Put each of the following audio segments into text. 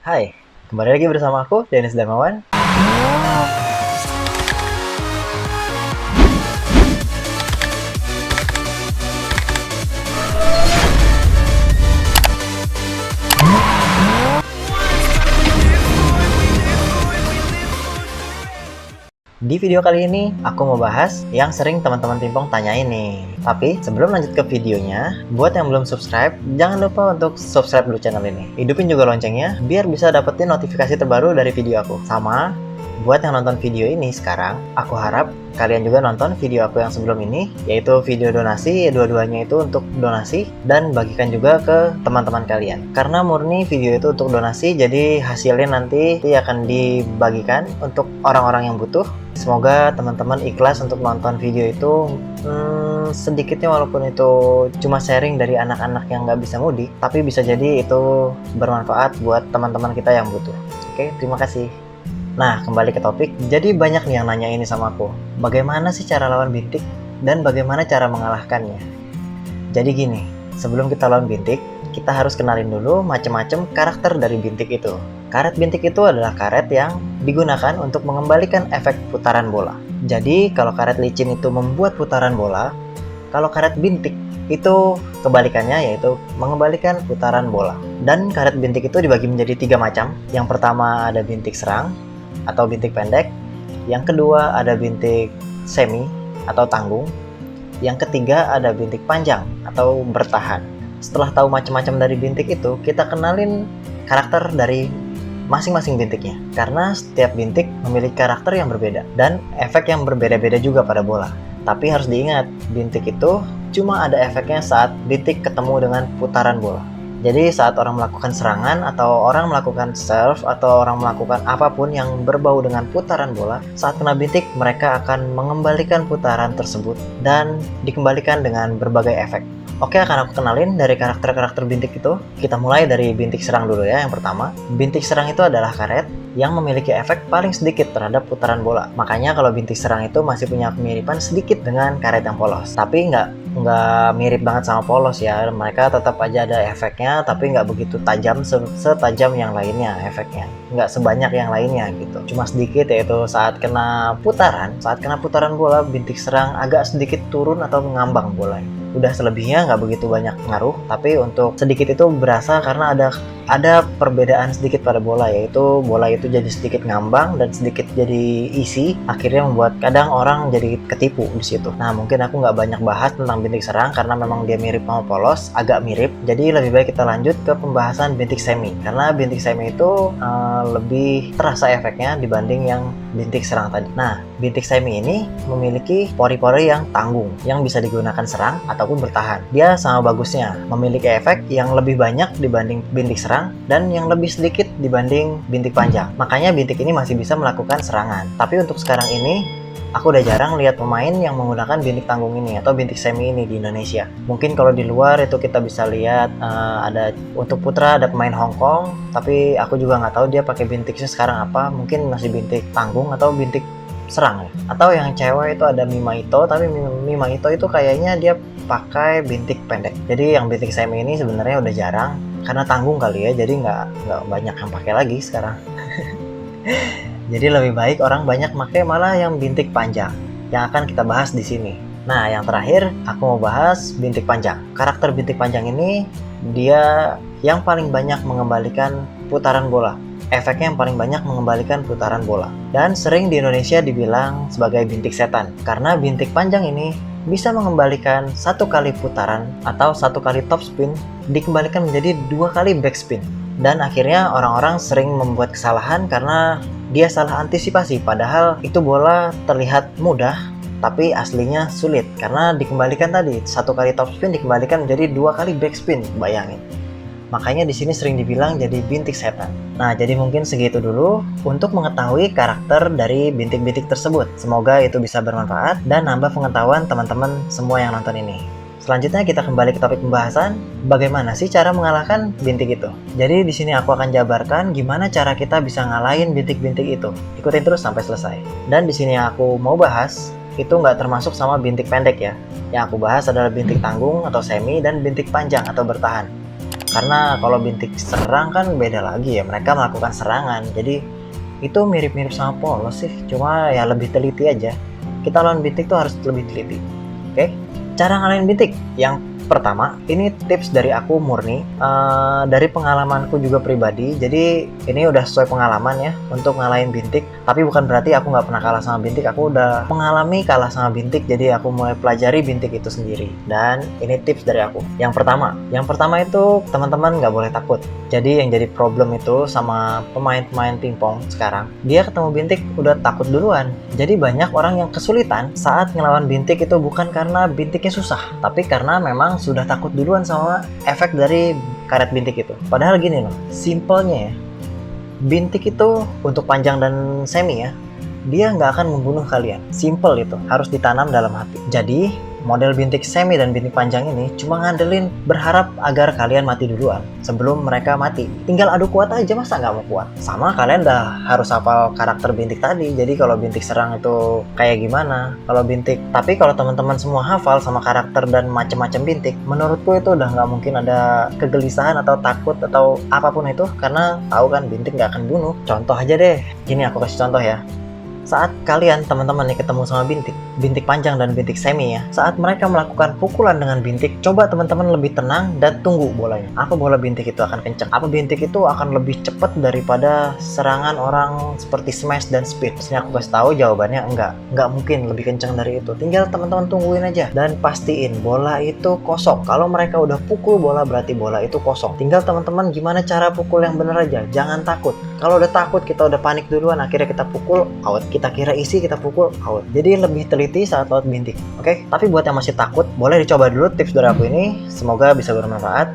Hai, kembali lagi bersama aku, Dennis Darmawan. Di video kali ini, aku mau bahas yang sering teman-teman Timpong tanyain nih. Tapi, sebelum lanjut ke videonya, buat yang belum subscribe, jangan lupa untuk subscribe dulu channel ini. Hidupin juga loncengnya, biar bisa dapetin notifikasi terbaru dari video aku. Sama, buat yang nonton video ini sekarang, aku harap kalian juga nonton video aku yang sebelum ini, yaitu video donasi. Dua-duanya itu untuk donasi dan bagikan juga ke teman-teman kalian. Karena murni video itu untuk donasi, jadi hasilnya nanti akan dibagikan untuk orang-orang yang butuh. Semoga teman-teman ikhlas untuk nonton video itu, sedikitnya walaupun itu cuma sharing dari anak-anak yang nggak bisa mudik, tapi bisa jadi itu bermanfaat buat teman-teman kita yang butuh. Oke, terima kasih. Nah, kembali ke topik. Jadi banyak nih yang nanya ini sama aku. Bagaimana sih cara lawan bintik dan bagaimana cara mengalahkannya? Jadi gini, sebelum kita lawan bintik, kita harus kenalin dulu macam-macam karakter dari bintik itu. Karet bintik itu adalah karet yang digunakan untuk mengembalikan efek putaran bola. Jadi, kalau karet licin itu membuat putaran bola, kalau karet bintik itu kebalikannya, yaitu mengembalikan putaran bola. Dan karet bintik itu dibagi menjadi 3 macam. Yang pertama ada bintik serang atau bintik pendek. Yang kedua ada bintik semi atau tanggung. Yang ketiga ada bintik panjang atau bertahan. Setelah tahu macam-macam dari bintik itu, kita kenalin karakter dari masing-masing bintiknya. Karena setiap bintik memiliki karakter yang berbeda dan efek yang berbeda-beda juga pada bola. Tapi harus diingat, bintik itu cuma ada efeknya saat bintik ketemu dengan putaran bola. Jadi saat orang melakukan serangan atau orang melakukan serve atau orang melakukan apapun yang berbau dengan putaran bola, saat kena bintik mereka akan mengembalikan putaran tersebut dan dikembalikan dengan berbagai efek. Oke, akan aku kenalin dari karakter-karakter bintik itu. Kita mulai dari bintik serang dulu ya. Yang pertama, bintik serang itu adalah karet yang memiliki efek paling sedikit terhadap putaran bola. Makanya kalau bintik serang itu masih punya kemiripan sedikit dengan karet yang polos. Tapi nggak mirip banget sama polos ya. Mereka tetap aja ada efeknya, tapi nggak begitu tajam setajam yang lainnya efeknya. Nggak sebanyak yang lainnya gitu. Cuma sedikit, yaitu saat kena putaran bola, bintik serang agak sedikit turun atau mengambang bolanya. Udah selebihnya nggak begitu banyak pengaruh, tapi untuk sedikit itu berasa karena ada perbedaan sedikit pada bola, yaitu bola itu jadi sedikit ngambang dan sedikit jadi isi, akhirnya membuat kadang orang jadi ketipu di situ. Nah, mungkin aku nggak banyak bahas tentang bintik serang karena memang dia mirip sama polos, agak mirip. Jadi lebih baik kita lanjut ke pembahasan bintik semi, karena bintik semi itu lebih terasa efeknya dibanding yang bintik serang tadi. Nah, bintik semi ini memiliki pori-pori yang tanggung, yang bisa digunakan serang ataupun bertahan. Dia sama bagusnya, memiliki efek yang lebih banyak dibanding bintik serang dan yang lebih sedikit dibanding bintik panjang. Makanya bintik ini masih bisa melakukan serangan. Tapi untuk sekarang ini, aku udah jarang lihat pemain yang menggunakan bintik tanggung ini atau bintik semi ini di Indonesia. Mungkin kalau di luar itu kita bisa lihat ada untuk putra ada pemain Hong Kong, tapi aku juga nggak tahu dia pakai bintiknya sekarang apa. Mungkin masih bintik tanggung atau bintik serang ya. Atau yang cewek itu ada Mimaito, tapi Mimaito itu kayaknya dia pakai bintik pendek. Jadi yang bintik semi ini sebenarnya udah jarang karena tanggung kali ya, jadi nggak banyak yang pakai lagi sekarang. Jadi lebih baik orang banyak pakai malah yang bintik panjang yang akan kita bahas di sini. Nah, yang terakhir aku mau bahas bintik panjang. Karakter bintik panjang ini dia yang paling banyak mengembalikan putaran bola. Efeknya yang paling banyak mengembalikan putaran bola. Dan sering di Indonesia dibilang sebagai bintik setan. Karena bintik panjang ini bisa mengembalikan 1 kali putaran atau 1 kali top spin dikembalikan menjadi 2 kali back spin. Dan akhirnya orang-orang sering membuat kesalahan karena dia salah antisipasi, padahal itu bola terlihat mudah tapi aslinya sulit karena dikembalikan tadi 1 kali top spin dikembalikan menjadi 2 kali back spin, bayangin. Makanya di sini sering dibilang jadi bintik setan. Nah, jadi mungkin segitu dulu untuk mengetahui karakter dari bintik-bintik tersebut. Semoga itu bisa bermanfaat dan nambah pengetahuan teman-teman semua yang nonton ini. Selanjutnya kita kembali ke topik pembahasan, bagaimana sih cara mengalahkan bintik itu. Jadi di sini aku akan jabarkan gimana cara kita bisa ngalahin bintik-bintik itu. Ikutin terus sampai selesai. Dan di sini aku mau bahas itu nggak termasuk sama bintik pendek ya. Yang aku bahas adalah bintik tanggung atau semi dan bintik panjang atau bertahan. Karena kalau bintik serang kan beda lagi ya, mereka melakukan serangan. Jadi itu mirip-mirip sama polos sih, cuma ya lebih teliti aja. Kita lawan bintik tuh harus lebih teliti. Oke, cara ngalahin bintik. Yang pertama, ini tips dari aku murni, dari pengalamanku juga pribadi. Jadi ini udah sesuai pengalaman ya untuk ngalahin bintik. Tapi bukan berarti aku nggak pernah kalah sama bintik. Aku udah mengalami kalah sama bintik. Jadi aku mulai pelajari bintik itu sendiri. Dan ini tips dari aku. Yang pertama itu teman-teman nggak boleh takut. Jadi yang jadi problem itu sama pemain-pemain pingpong sekarang, dia ketemu bintik udah takut duluan. Jadi banyak orang yang kesulitan saat ngelawan bintik itu bukan karena bintiknya susah, tapi karena memang sudah takut duluan sama efek dari karet bintik itu. Padahal gini loh, simpelnya ya, bintik itu untuk panjang dan semi ya, dia nggak akan membunuh kalian. Simple itu, harus ditanam dalam hati. Jadi model bintik semi dan bintik panjang ini cuma ngandelin berharap agar kalian mati duluan sebelum mereka mati. Tinggal adu kuat aja, masa nggak mau kuat? Sama kalian udah harus hafal karakter bintik tadi. Jadi kalau bintik serang itu kayak gimana, kalau bintik. Tapi kalau teman-teman semua hafal sama karakter dan macam-macam bintik, menurutku itu udah nggak mungkin ada kegelisahan atau takut atau apapun itu, karena tahu kan bintik nggak akan bunuh. Contoh aja deh, gini aku kasih contoh ya. Saat kalian teman-teman nih ketemu sama bintik panjang dan bintik semi ya, saat mereka melakukan pukulan dengan bintik, coba teman-teman lebih tenang dan tunggu bolanya. Apa bola bintik itu akan kencang? Apa bintik itu akan lebih cepat daripada serangan orang seperti smash dan speed? Sini aku kasih tahu jawabannya enggak mungkin lebih kencang dari itu. Tinggal teman-teman tungguin aja dan pastiin bola itu kosong. Kalau mereka udah pukul bola berarti bola itu kosong. Tinggal teman-teman gimana cara pukul yang bener aja. Jangan takut. Kalau udah takut, kita udah panik duluan, akhirnya kita pukul out. Kita kira isi, kita pukul out. Jadi lebih teliti saat lawan bintik. Oke? Tapi buat yang masih takut, boleh dicoba dulu tips dari aku ini. Semoga bisa bermanfaat.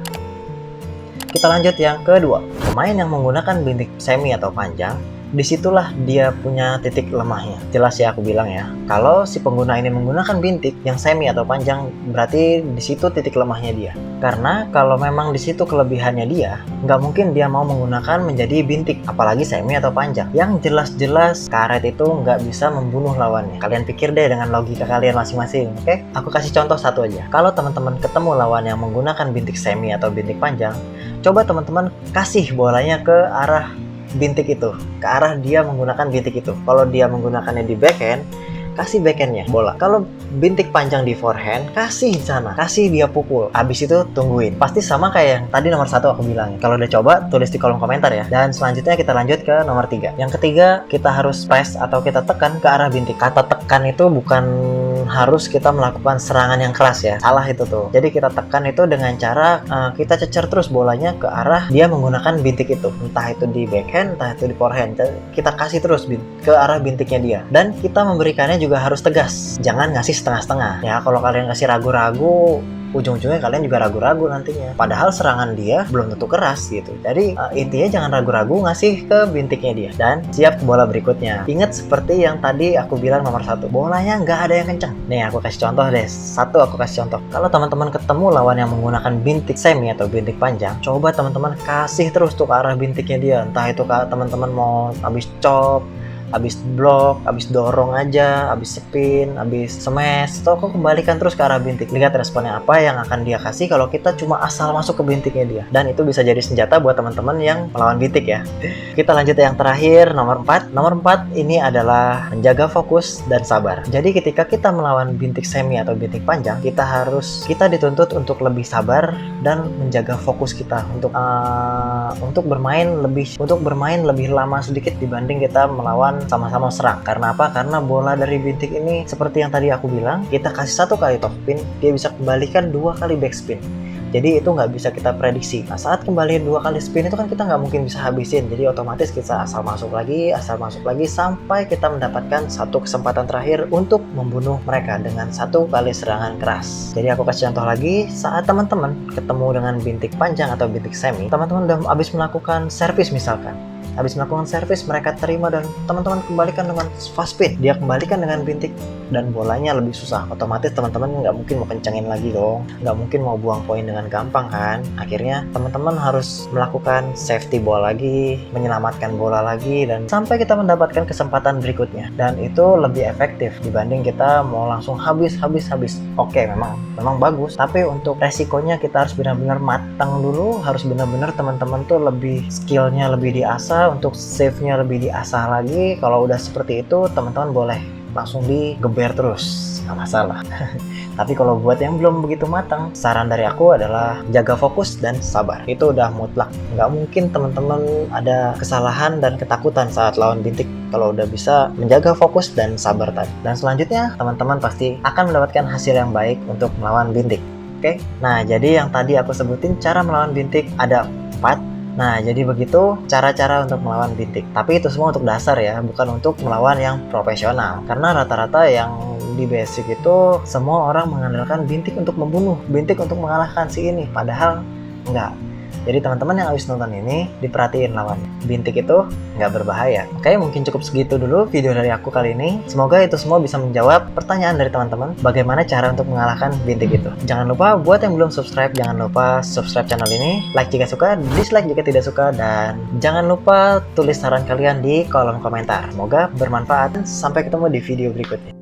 Kita lanjut yang kedua. Pemain yang menggunakan bintik semi atau panjang, disitulah dia punya titik lemahnya. Jelas ya aku bilang ya, kalau si pengguna ini menggunakan bintik yang semi atau panjang, berarti di situ titik lemahnya dia. Karena kalau memang di situ kelebihannya dia, nggak mungkin dia mau menggunakan menjadi bintik, apalagi semi atau panjang. Yang jelas-jelas karet itu nggak bisa membunuh lawannya. Kalian pikir deh dengan logika kalian masing-masing, oke? Aku kasih contoh satu aja. Kalau teman-teman ketemu lawan yang menggunakan bintik semi atau bintik panjang, coba teman-teman kasih bolanya ke arah bintik itu, ke arah dia menggunakan bintik itu. Kalau dia menggunakannya di backhand, kasih backhandnya bola. Kalau bintik panjang di forehand, kasih di sana, kasih dia pukul. Abis itu tungguin. Pasti sama kayak yang tadi nomor 1 aku bilang. Kalau udah coba, tulis di kolom komentar ya. Dan selanjutnya kita lanjut ke nomor 3. Yang ketiga, kita harus press atau kita tekan ke arah bintik. Kata tekan itu bukan harus kita melakukan serangan yang keras ya. Salah itu tuh. Jadi kita tekan itu dengan cara kita cecer terus bolanya ke arah dia menggunakan bintik itu. Entah itu di backhand, entah itu di forehand. Kita kasih terus ke arah bintiknya dia. Dan kita memberikannya juga harus tegas. Jangan ngasih setengah-setengah. Ya kalau kalian kasih ragu-ragu, ujung-ujungnya kalian juga ragu-ragu nantinya. Padahal serangan dia belum tentu keras gitu. Jadi intinya jangan ragu-ragu ngasih ke bintiknya dia. Dan siap ke bola berikutnya. Ingat seperti yang tadi aku bilang nomor 1. Bolanya nggak ada yang kenceng. Nih aku kasih contoh deh. Aku kasih contoh. Kalau teman-teman ketemu lawan yang menggunakan bintik semi atau bintik panjang, coba teman-teman kasih terus tuh ke arah bintiknya dia. Entah itu teman-teman mau habis chop, habis blok, habis dorong aja, habis spin, habis smash, atau kok kembalikan terus ke arah bintik. Lihat responnya apa yang akan dia kasih kalau kita cuma asal masuk ke bintiknya dia. Dan itu bisa jadi senjata buat teman-teman yang melawan bintik ya. Kita lanjut yang terakhir, nomor 4. Nomor 4 ini adalah menjaga fokus dan sabar. Jadi ketika kita melawan bintik semi atau bintik panjang, kita dituntut untuk lebih sabar dan menjaga fokus kita untuk bermain lebih lama sedikit dibanding kita melawan sama-sama serang. Karena apa? Karena bola dari bintik ini seperti yang tadi aku bilang, kita kasih 1 kali top spin, dia bisa kembalikan 2 kali back spin. Jadi itu nggak bisa kita prediksi. Nah, saat kembali 2 kali spin itu kan kita nggak mungkin bisa habisin. Jadi otomatis kita asal masuk lagi sampai kita mendapatkan 1 kesempatan terakhir untuk membunuh mereka dengan 1 kali serangan keras. Jadi aku kasih contoh lagi, saat teman-teman ketemu dengan bintik panjang atau bintik semi, teman-teman udah habis melakukan servis misalkan. Habis melakukan servis, mereka terima dan teman-teman kembalikan dengan fast spin. Dia kembalikan dengan bintik dan bolanya lebih susah. Otomatis teman-teman nggak mungkin mau kencengin lagi dong, nggak mungkin mau buang poin dengan gampang kan. Akhirnya teman-teman harus melakukan safety ball lagi, menyelamatkan bola lagi, dan sampai kita mendapatkan kesempatan berikutnya. Dan itu lebih efektif dibanding kita mau langsung habis. Oke, memang bagus, tapi untuk resikonya kita harus benar-benar matang dulu, harus benar-benar teman-teman tuh lebih skillnya lebih diasah, untuk save-nya lebih diasah lagi. Kalau udah seperti itu, teman-teman boleh langsung digeber terus, nggak masalah. Tapi kalau buat yang belum begitu matang, saran dari aku adalah jaga fokus dan sabar. Itu udah mutlak. Nggak mungkin teman-teman ada kesalahan dan ketakutan saat lawan bintik kalau udah bisa menjaga fokus dan sabar tadi. Dan selanjutnya, teman-teman pasti akan mendapatkan hasil yang baik untuk melawan bintik. Oke? Nah, jadi yang tadi aku sebutin cara melawan bintik ada 4. Nah, jadi begitu cara-cara untuk melawan bintik. Tapi itu semua untuk dasar ya, bukan untuk melawan yang profesional. Karena rata-rata yang di basic itu semua orang mengandalkan bintik untuk membunuh, bintik untuk mengalahkan si ini. Padahal enggak. Jadi teman-teman yang habis nonton ini, diperhatiin lawannya. Bintik itu nggak berbahaya. Oke, mungkin cukup segitu dulu video dari aku kali ini. Semoga itu semua bisa menjawab pertanyaan dari teman-teman, bagaimana cara untuk mengalahkan bintik itu. Jangan lupa buat yang belum subscribe, jangan lupa subscribe channel ini, like jika suka, dislike jika tidak suka, dan jangan lupa tulis saran kalian di kolom komentar. Semoga bermanfaat. Sampai ketemu di video berikutnya.